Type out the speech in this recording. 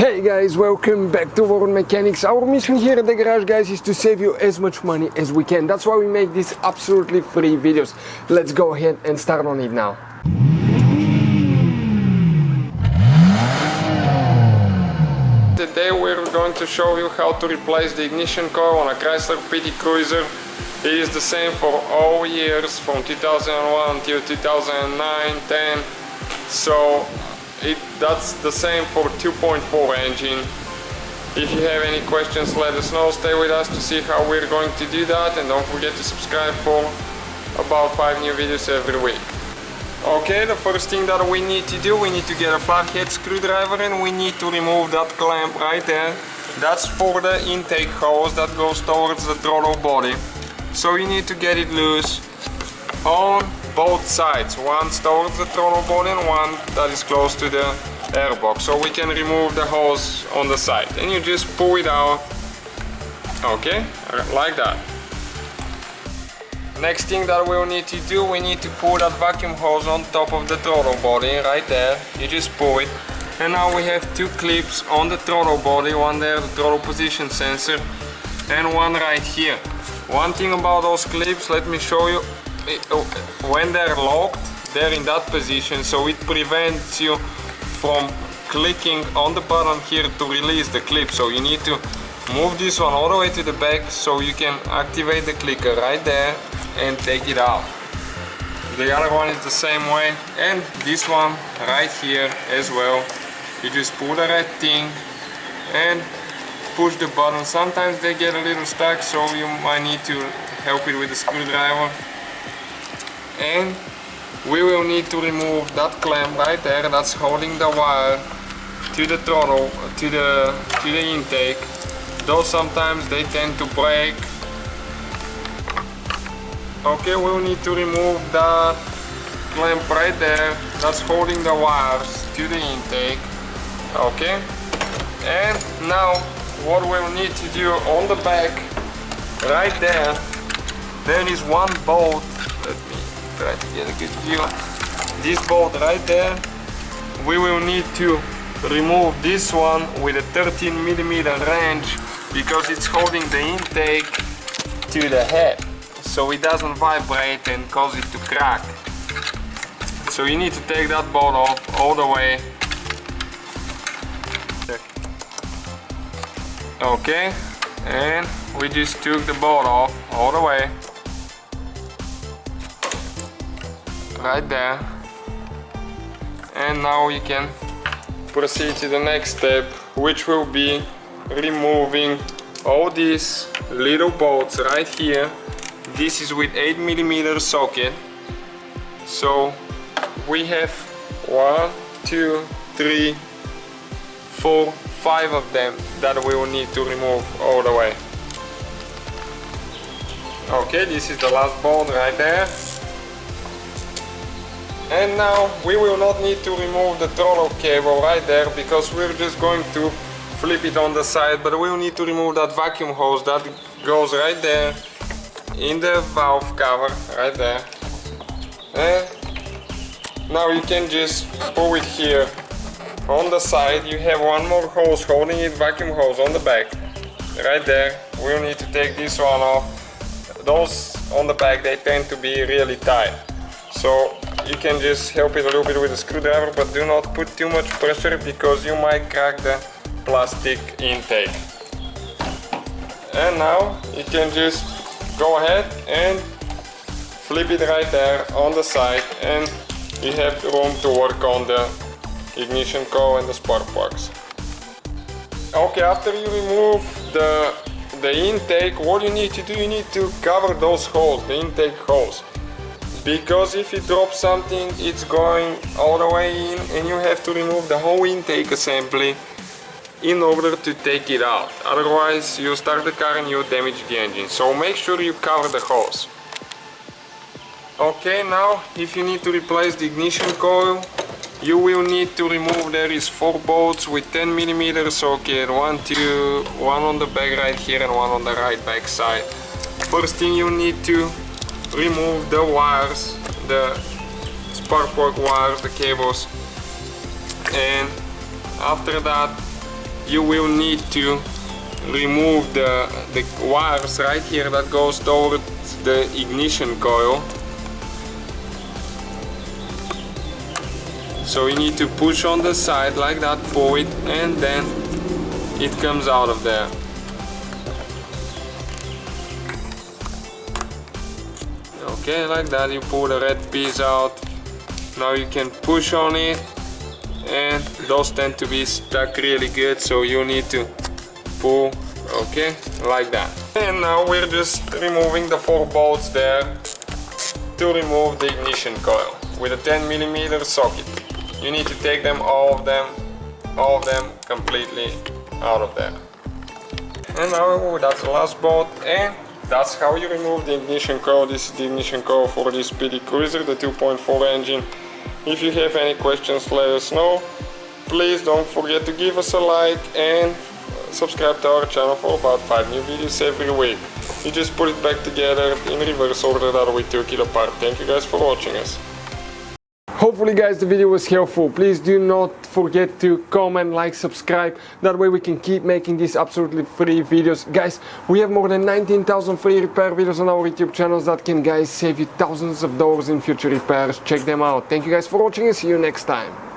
Hey guys, welcome back to World Mechanics. Our mission here at the garage, guys, is to save you as much money as we can. That's why we make these absolutely free videos. Let's go ahead and start on it now. Today we're going to show you how to replace the ignition coil on a Chrysler PT Cruiser. It is the same for all years from 2001 until 2009, 10. So that's the same for 2.4 engine. If you have any questions, let us know. Stay with us to see how we're going to do that, and don't forget to subscribe for about 5 new videos every week. Okay, the first thing that we need to do, we need to get a flathead screwdriver and we need to remove that clamp right there. That's for the intake hose that goes towards the throttle body. So you need to get it loose on both sides, one towards the throttle body and one that is close to the airbox, so we can remove the hose on the side, and you just pull it out, okay, like that. Next thing that we'll need to do, we need to pull that vacuum hose on top of the throttle body right there. You just pull it, and now we have 2 clips on the throttle body, one there, the throttle position sensor, and one right here. One thing about those clips, let me show you. When they're locked, they're in that position, so it prevents you from clicking on the button here to release the clip. So you need to move this one all the way to the back so you can activate the clicker right there and take it out. The other one is the same way, and this one right here as well. You just pull the red thing and push the button. Sometimes they get a little stuck, so you might need to help it with a screwdriver. And we will need to remove that clamp right there that's holding the wire to the throttle, to the intake. Though sometimes they tend to break. Okay, we'll need to remove that clamp right there that's holding the wires to the intake. Okay, and now what we'll need to do on the back right there is one bolt. Let me try to get a good view. This bolt right there, we will need to remove this one with a 13mm wrench because it's holding the intake to the head, so it doesn't vibrate and cause it to crack. So you need to take that bolt off all the way. Okay, and we just took the bolt off all the way. Right there, and now we can proceed to the next step, which will be removing all these little bolts right here. This is with 8mm socket, so we have 1, 2, 3, 4, 5 of them that we will need to remove all the way. Okay, this is the last bolt right there. And now we will not need to remove the throttle cable right there because we're just going to flip it on the side, but we'll need to remove that vacuum hose that goes right there in the valve cover right there. And now you can just pull it here on the side. You have one more hose holding it, vacuum hose on the back right there. We'll need to take this one off. Those on the back, they tend to be really tight, so you can just help it a little bit with a screwdriver, but do not put too much pressure because you might crack the plastic intake. And now you can just go ahead and flip it right there on the side, and you have room to work on the ignition coil and the spark plugs. Okay, after you remove the intake, what you need to do, you need to cover those holes, the intake holes. Because if you drop something, it's going all the way in, and you have to remove the whole intake assembly in order to take it out. Otherwise, you start the car and you damage the engine. So make sure you cover the hose. Okay, now if you need to replace the ignition coil, you will need to remove, there is 4 bolts with 10mm socket, one on the back right here and one on the right back side. First thing you need to remove the wires, the spark plug wires, the cables, and after that you will need to remove the wires right here that goes towards the ignition coil. So you need to push on the side like that, pull it, and then it comes out of there. Okay, like that, you pull the red piece out. Now you can push on it, and those tend to be stuck really good, so you need to pull, okay, like that. And now we're just removing the 4 bolts there to remove the ignition coil with a 10mm socket. You need to take them, all of them completely out of there. And now that's the last bolt, and that's how you remove the ignition coil. This is the ignition coil for this PT Cruiser, the 2.4 engine. If you have any questions, let us know. Please don't forget to give us a like and subscribe to our channel for about 5 new videos every week. You just put it back together in reverse order that we took it apart. Thank you guys for watching us. Hopefully guys the video was helpful. Please do not forget to comment, like, subscribe. That way we can keep making these absolutely free videos. Guys, we have more than 19,000 free repair videos on our YouTube channels that can guys save you thousands of dollars in future repairs. Check them out. Thank you guys for watching and see you next time.